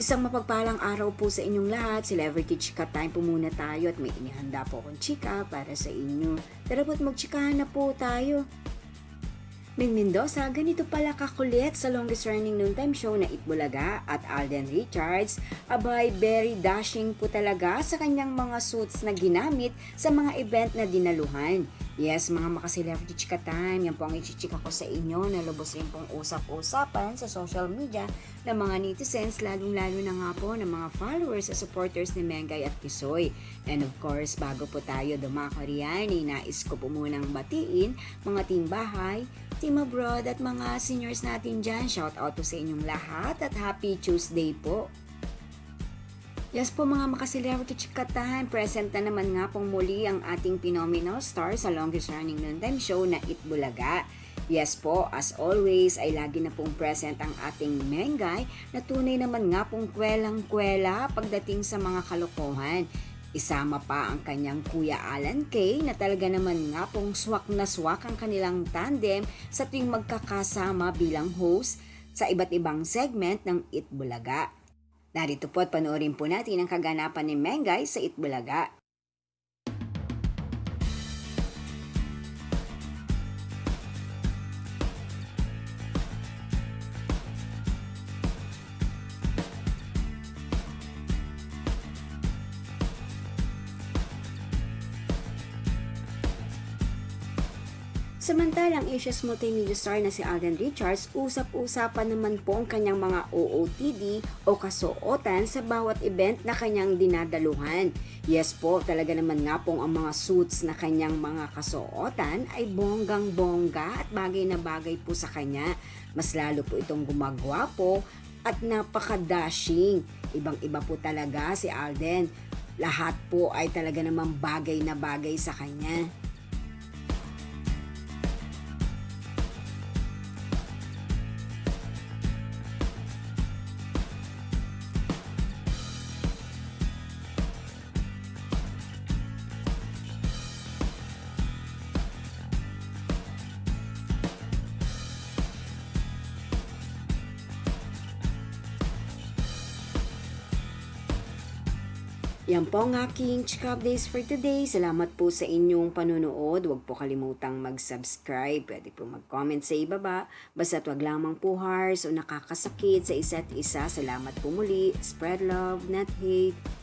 Isang mapagpalang araw po sa inyong lahat. Celebrity Chika Time po muna tayo at may inihanda po akong chika para sa inyo. Tara po't magchikahan na po tayo. Ming Mendoza, ganito pala kakulit sa longest running noontime show na Itbulaga at Alden Richards. Abay, very dashing po talaga sa kanyang mga suits na ginamit sa mga event na dinaluhan. Yes, mga maka-celebrity chika time, yan po ang ichichika ko sa inyo na lubos rin pong usap-usapan sa social media ng mga netizens, lalong-lalo na nga po ng mga followers at supporters ni Mengay at Tisoy. And of course, bago po tayo dumako riyan, nais ko po munang batiin mga team bahay, team abroad at mga seniors natin dyan. Shout out po sa inyong lahat at happy Tuesday po. Yes po mga maka-celebrity chika time, present na naman nga pong muli ang ating phenomenal star sa longest running noontime show na Itbulaga. Yes po, as always ay lagi na pong present ang ating Mengay na tunay naman nga pong kwelang-kwela pagdating sa mga kalokohan. Isama pa ang kanyang Kuya Alan Kay na talaga naman nga pong swak na swak ang kanilang tandem sa tuwing magkakasama bilang host sa iba't ibang segment ng Itbulaga. Narito po at panoorin po natin ang kaganapan ni Mengay sa Itbulaga. Samantalang Asia's multimedia star na si Alden Richards, usap-usapan naman po ang kanyang mga OOTD o kasuotan sa bawat event na kanyang dinadaluhan. Yes po, talaga naman nga pong ang mga suits na kanyang mga kasuotan ay bonggang-bongga at bagay na bagay po sa kanya. Mas lalo po itong gumagwapo at napaka-dashing. Ibang-iba po talaga si Alden. Lahat po ay talaga namang bagay na bagay sa kanya. Yan po ang aking chika updates for today. Salamat po sa inyong panunood. Huwag po kalimutang mag-subscribe. Pwede po mag-comment sa ibaba. Basta't wag lamang po harsh o nakakasakit sa isa't isa. Salamat po muli. Spread love, not hate.